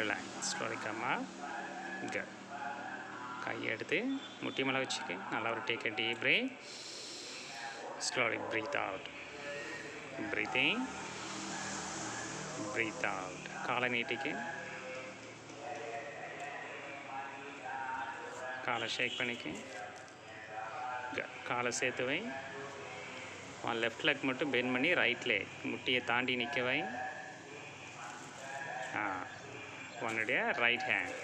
Relax. Slowly come up. Good. கையை எடுத்து முட்டி மேலே வச்சுக்க. நல்லா ஒரு take a deep breath. Slowly breathe out. Breathe in. Breathe out. காலை நீட்டிக்கு. காலை ஷேக் பண்ணிக்க. காலை சேர்த்து வை. லெஃப்ட் லெக் மட்டும் பெண்ட் பண்ணி ரைட் லெக் முட்டியை தாண்டி நிற்க வை. உன்னுடைய ரைட் ஹேண்ட்.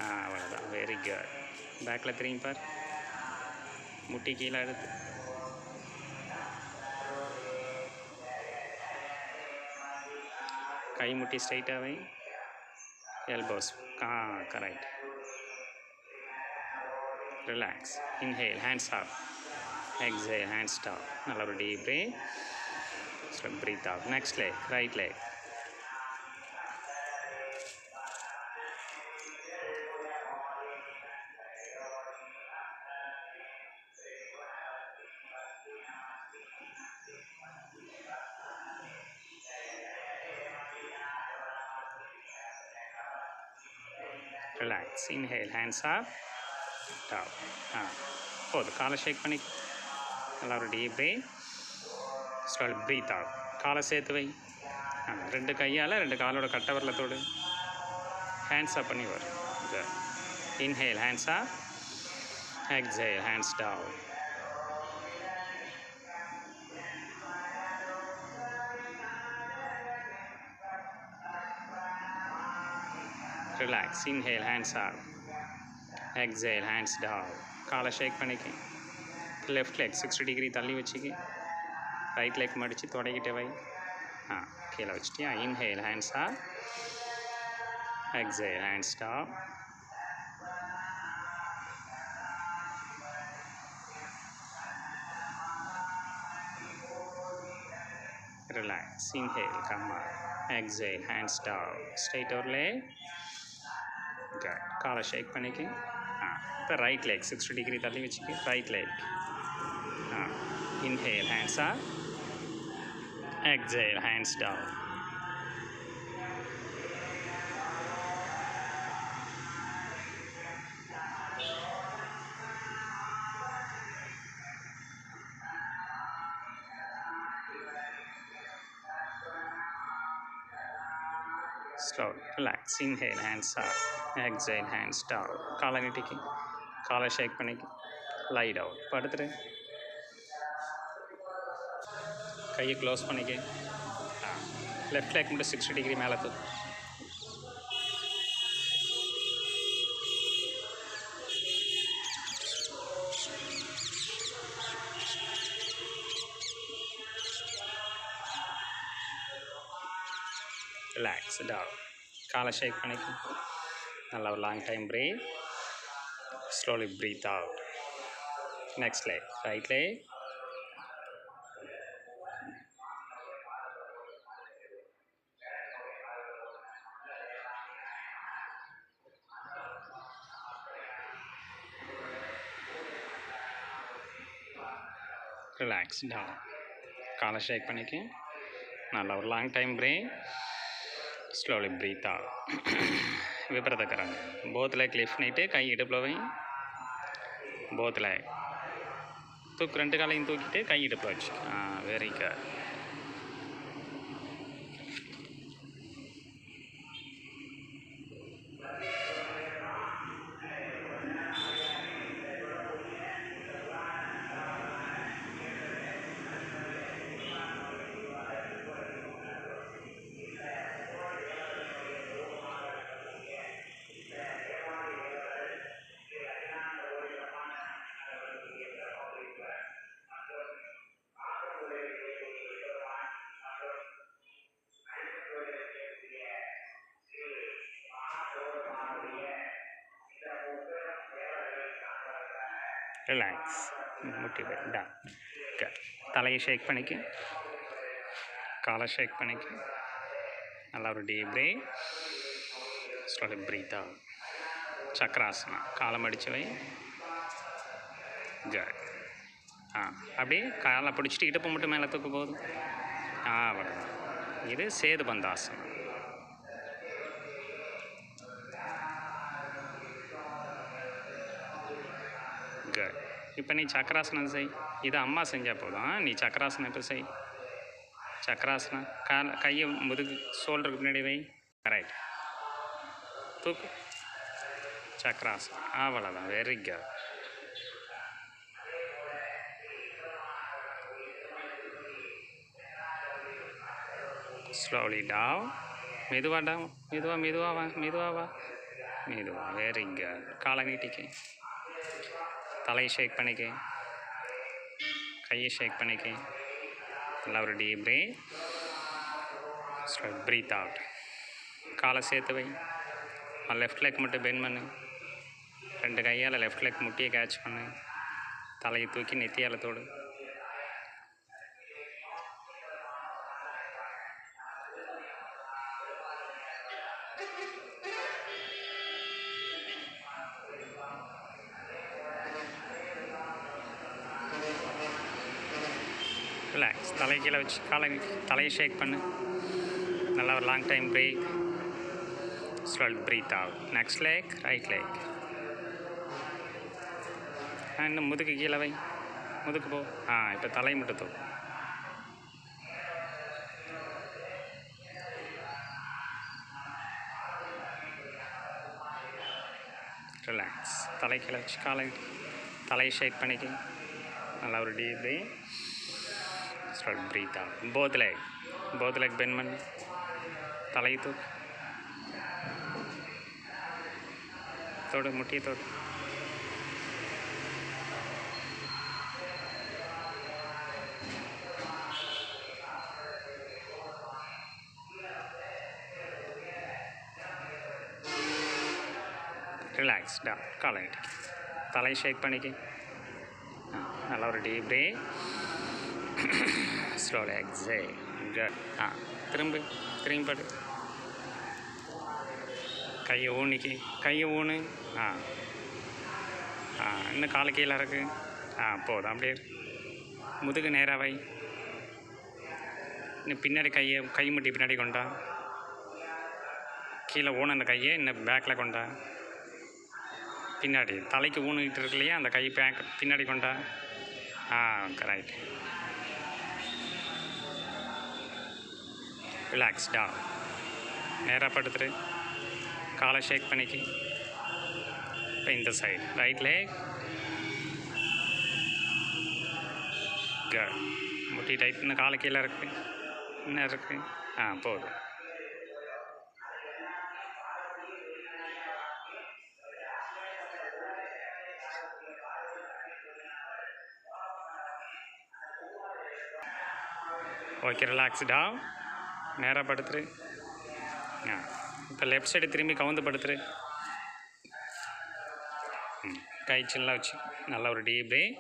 அவ்வளோதான். Very good. பேக்கில் திரும்பி பார். முட்டி கீழே எடுத்து. கை முட்டி ஸ்ட்ரைட்டாக வை. Elbows. Correct. Relax. Inhale, hands up. Exhale, hands down. Now a deep breath. So breathe out. Next leg, right leg. Relax. Inhale, hands up. Down. போதும். காலை ஷேக் பண்ணி நல்லா ஒரு deep breath. Slowly breathe out. காலை சேர்த்து வை. ரெண்டு கையால் ரெண்டு காலோட கட்டை வரலத்தோடு ஹேண்ட்ஸ் அப் பண்ணி வரும். Inhale, hands up. Exhale, hands down. Relax. Inhale, hands up. Exhale, hands down. காலை ஷேக் பண்ணிக்க. லெஃப்ட் லெக் 60 டிகிரி தள்ளி வச்சுக்க. ரைட் லெக் மடித்து தொடங்கிட்டு வை. கீழே வச்சுட்டியா. Inhale, hands up. Exhale, hands down. Relax. Inhale, come up. Exhale, hands down. Straight ஒரு leg. குட். காலை ஷேக் பண்ணிக்க. இப்போ ரைட் லெக் 60 டிகிரி தள்ளி வச்சுக்க. Right leg. Inhale, hands up. Exhale, hands down. Slow. Relax. Inhale, hands up. Exhale, hands down. காலை நீட்டிக்கு. காலை shake பண்ணிக்க. Lie down. படுத்துரு. கையை க்ளோஸ் பண்ணிக்க. லெஃப்ட் லெக் மட்டும் 60 டிகிரி மேலே தூக்கு. ரிலாக்ஸ். டவுன். காலை ஷேக் பண்ணிக்க. நல்லா ஒரு long time breath. Slowly breathe out. Next leg. Right leg. Relax. Down. காலை ஷேக் பண்ணிக்க. நல்லா ஒரு long time breath. Slowly breathe out. விபரீத கரண். போத் leg லிஃப்ட் பண்ணிட்டு கை இடுப்பில் வை. Both leg. தூக்கு. ரெண்டு காலையும் தூக்கிட்டு கை இடுப்பில் வச்சு. Very good. ரிலாக்ஸ். முட்டி டன். தலையை ஷேக் பண்ணிக்க. காலை ஷேக் பண்ணிக்க. நல்லா ஒரு deep breath. Slowly breathe out. Chakrasana. காலை மடித்து வை. குட். அப்படியே காலை பிடிச்சிட்டு இடுப்பு மட்டும் மேலே தூக்க போதும். அவ்வளோதான். இது சேது பந்தாசனம். இப்போ நீ சக்கராசனம் செய். இதை அம்மா செஞ்சால் போதும். நீ சக்கராசனம் இப்போ செய். சக்கராசனம். கையை முதுகு ஷோல்டருக்கு பின்னாடி வை. ரைட். தூக்கு. சக்கராசனம். அவ்வளோதான். Very good. Slowly down. மெதுவாக டவுன். மெதுவாக வா. மெதுவாக. Very good. காலை நீட்டிக்க. தலையை ஷேக் பண்ணிக்க. கையை ஷேக் பண்ணிக்க. நல்லா ஒரு டீப் பிரீத். Breath out. காலை சேர்த்து வை. லெஃப்ட் லெக் மட்டும் பெண்ட் பண்ணு. 2 கையால் லெஃப்ட் லெக் முட்டியை கேட்ச் பண்ணு. தலையை தூக்கி நெத்தியால் தொடு. ரிலாக்ஸ். தலை கீழே வச்சு தலையை ஷேக் பண்ணு. நல்லா ஒரு long time breath. Slowly breathe out. Next leg. Right leg. இன்னும் முதுகு கீழே வை. முதுகு போ. இப்போ தலை மட்டும் தூ. ரிலாக்ஸ். தலை கீழே வச்சு தலையை ஷேக் பண்ணிக்க. நல்லா ஒரு deep breath. Slowly breathe out. Both leg bend பண்ணு. தலையை தூக்கு. தொடு. முட்டியை தொடு. ரிலாக்ஸ். டவுன். காலை நீட்டிக்க. தலையை ஷேக் பண்ணிக்க. நல்லா ஒரு deep breath. Slowly exhale. Good. திரும்பி படு. கையை ஊனிக்கு. கையை ஊனு. இன்னும் காலை கீழே இருக்கு. போதும். அப்படியே முதுகு நேராக வை. இன்னும் பின்னாடி கை முட்டி பின்னாடி கொண்டா. கீழே ஊன அந்த கையை இன்னும் பேக்கில் கொண்டா. பின்னாடி தலைக்கு ஊனிக்கிட்டு இருக்கு இல்லையா, அந்த கை பின்னாடி கொண்டா. ரைட். ரிலாக்ஸ். டவுன். நேராக படுத்துரு. காலை ஷேக் பண்ணிக்க. இப்போ இந்த சைடு ரைட் லெக். குட். முட்டி டைட். இன்னும் காலை கீழே இருக்கு. இன்னும் இருக்கு. போதும். ஓகே. ரிலாக்ஸ். டவுன். நேராக படுத்துரு. இப்போ லெஃப்ட் சைடு திரும்பி கவுந்து படுத்துரு. கை சில்லாக வச்சு நல்லா ஒரு deep breath.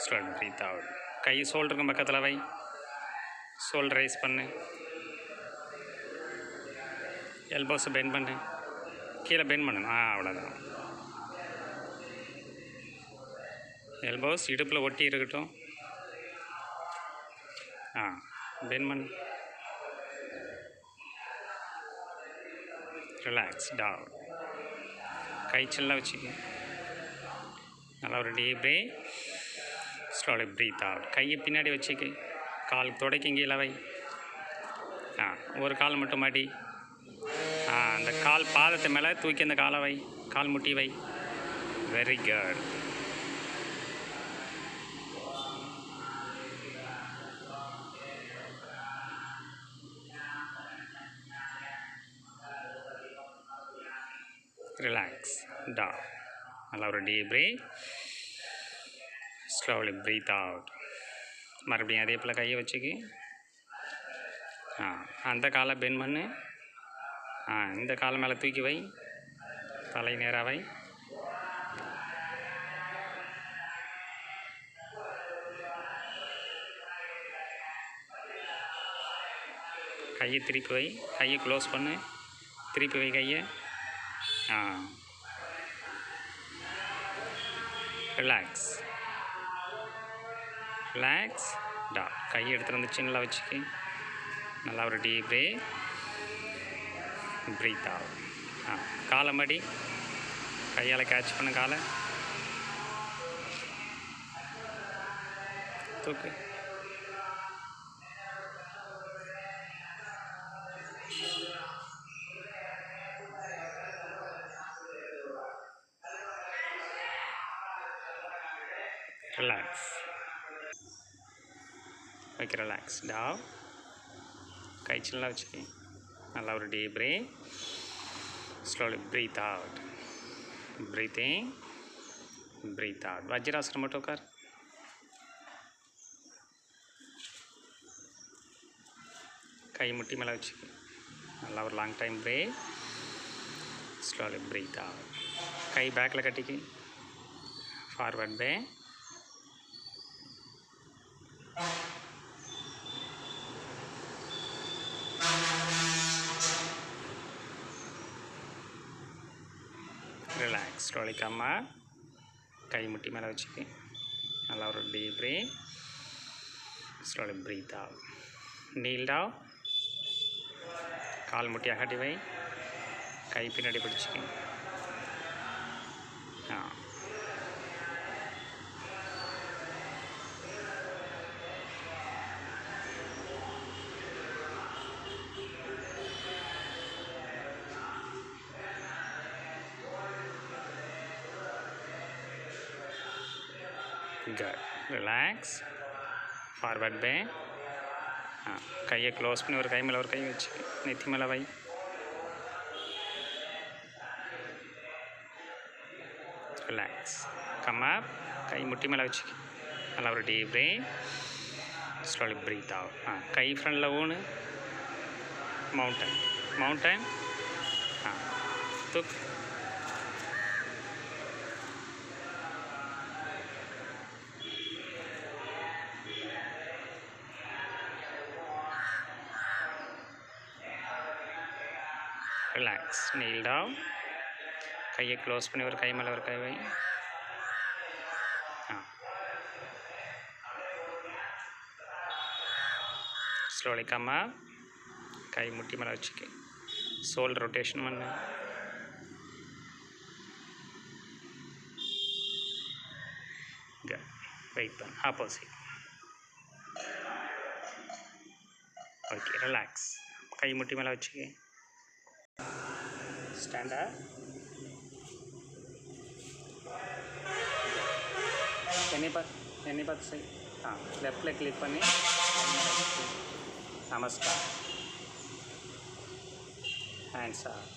Slowly breathe out. கை ஷோல்டருக்கு பக்கத்தில் வை. ஷோல்டர் ரைஸ் பண்ணு. எல்போஸை பெண்ட் பண்ணு. கீழே பெண்ட் பண்ணு. அவ்வளோதான். எல்போஸ் இடுப்பில் ஒட்டி இருக்கட்டும். பெண்ட் பண்ணு. ரிலாக்ஸ். டவுன். கை சில்லாக வச்சுக்க. நல்லா ஒரு deep breath. Slowly breathe out. கையை பின்னாடி வச்சுக்க. கால் தொடைக்கும் கீழே வை. ஒரு கால் மட்டும் மாட்டி. அந்த கால் பாதத்தை மேலே தூக்கி அந்த காலை வை. கால் முட்டி வை. Very good. ரிலாக்ஸ். டவுன். நல்லா ஒரு deep breath. Slowly breathe out. மறுபடியும் அதே போல் கையை வச்சுக்கு. அந்த காலை பெண்ட் பண்ணு. இந்த காலை மேலே தூக்கி வை. தலை நேராக வை. கையை திருப்பி வை. கையை க்ளோஸ் பண்ணு. திருப்பி வை கையை. ரிலாக்ஸ். டவுன். கையை எடுத்துகிட்டு வந்து சின்னலாக வச்சுக்க. நல்லா ஒரு டீப் பிரீத். Breath out. காலை மடி. கையால் கேட்ச் பண்ண காலை. தூக்கு. ரிலாக்ஸ். Okay, relax. டவுன். கை சின்னதாக வச்சுக்கி. நல்லா ஒரு deep breath. Slowly breathe out. Breathe in, breathe out. வஜ்ராசனம் மட்டும் உட்கார். கை முட்டி மேலே வச்சுக்கி. நல்லா ஒரு long time breath. Slowly breathe out. கை பேக்கில் கட்டிக்கி. ஃபார்வர்ட் பே. ரிலாக்ஸ். ஸ்லோலி கம்மா. கை முட்டி மேலே வச்சுக்கி. நல்லா ஒரு deep breath. Slowly breathe out. Kneel down. கால் முட்டி அகட்டி வை. கை பின்னாடி பிடிச்சிக்கி. Good. Relax. Forward bend. கையை க்ளோஸ் பண்ணி ஒரு கை மேலே ஒரு கை வச்சு நெத்தி மேலே வை. ரிலாக்ஸ். Come up. கை முட்டி மேலே வச்சுக்கி. நல்லா ஒரு deep breath. Slowly breathe out. கை ஃப்ரண்டில் ஊனு. மவுண்டன். மவுண்டன். தூக்கு. ரிலாக்ஸ். Kneel down. கையை க்ளோஸ் பண்ணி ஒரு கை மேலே ஒரு கை வை. ஸ்லோலி கம் அப். கை முட்டி மேலே வச்சுக்க. சோல் ரொட்டேஷன் பண்ணு. வெயிட் பண்ணு. ஆப்போசிட். Okay, relax. கை முட்டி மேலே வச்சுக்க. Stand up. ఎన్ని పత్తి సై లెఫ్ట్ లెగ్ క్లిక్ పని. నమస్కారం. Hands up.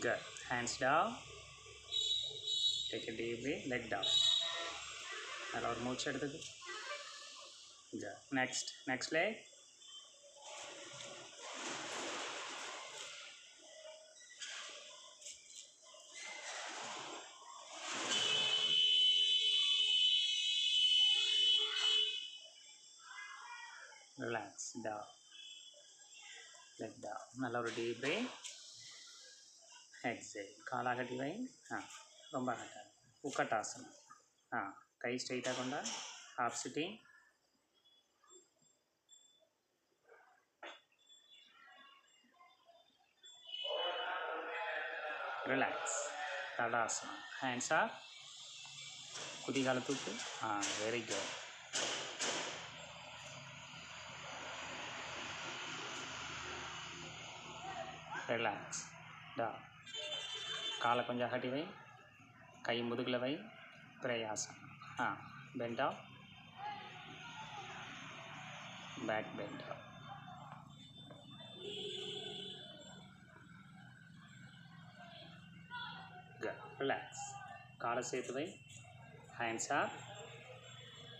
Good. Hands down. Take a deep breath. Leg down. நல்லா ஒரு மூச்சு எடுத்துக்கு. Next leg. Relax. Down. Leg down. நல்லா ஒரு டீப் பிரேக். எக்ஸேல். கால் அகட்டி வை. ரொம்ப அகட்டாது. உக்கட்டாசனம். கை ஸ்ட்ரைட்டாக கொண்டா. Half sitting. Relax. Tadasana. Hands up. குதிகால தூக்கு. Very good. ரிலாக்ஸ். டவுன். காலை கொஞ்சம் அகட்டி வை. கை முதுகில் வை. பிரயாசம். Bend up. Back bend up. Relax. காலை சேர்த்து வை. Hands up.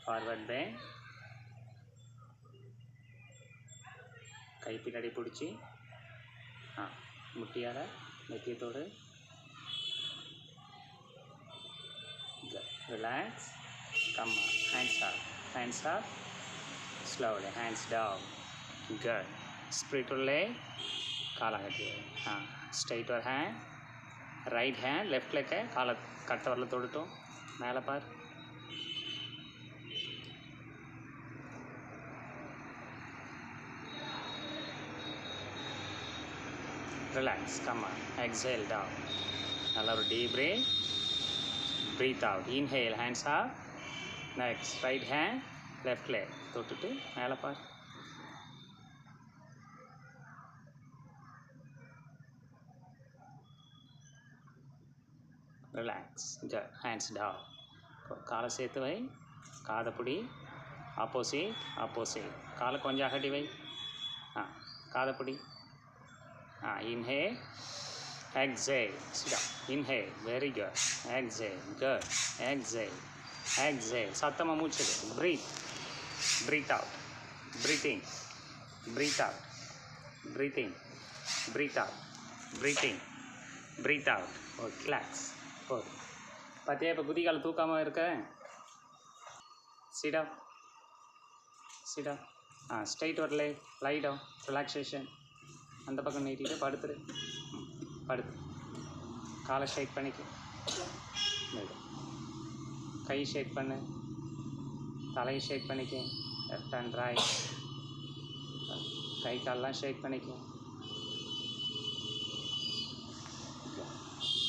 Forward bend. கை பின்னாடி பிடிச்சி முட்டியார நெத்தியத்தோடு. Relax. Come hands up. Slowly. Hands down. Good. Spread your leg. காலை கட்டி. Straight your hand. Right hand. Left leg. காலை கட்ட வரல தொடுட்டும். மேலே பார். Relax. Come on. Exhale down. Allow a deep breath. Breathe out. Inhale. Hands up. Next. Right hand. Left leg. தொட்டுட்டு மேலே பார். Relax. Hands down. காலை சேர்த்து வை. காதை பிடி. ஆப்போசிட். காலை கொஞ்சம் அகட்டி வை. காதை பிடி. Inhale. Exhale. Sit down. Inhale. Very good. Exhale. Good. Exhale. சத்தமாக மூச்சு. Breathe out. Breathe in. Breathe out. Breathe in. Breathe out. Breathe in. Breathe out. Okay. Relax. போதும். பார்த்தியா இப்போ குதிகால் தூக்காமல் இருக்க. Sit down. Straight ஒரு lie down. Relaxation. அந்த பக்கம் நீட்டிட்டு படுத்துரு. காலை ஷேக் பண்ணிக்க. கை ஷேக் பண்ணு. தலையை ஷேக் பண்ணிக்க. Left and right. கை காலெலாம் ஷேக் பண்ணிக்க.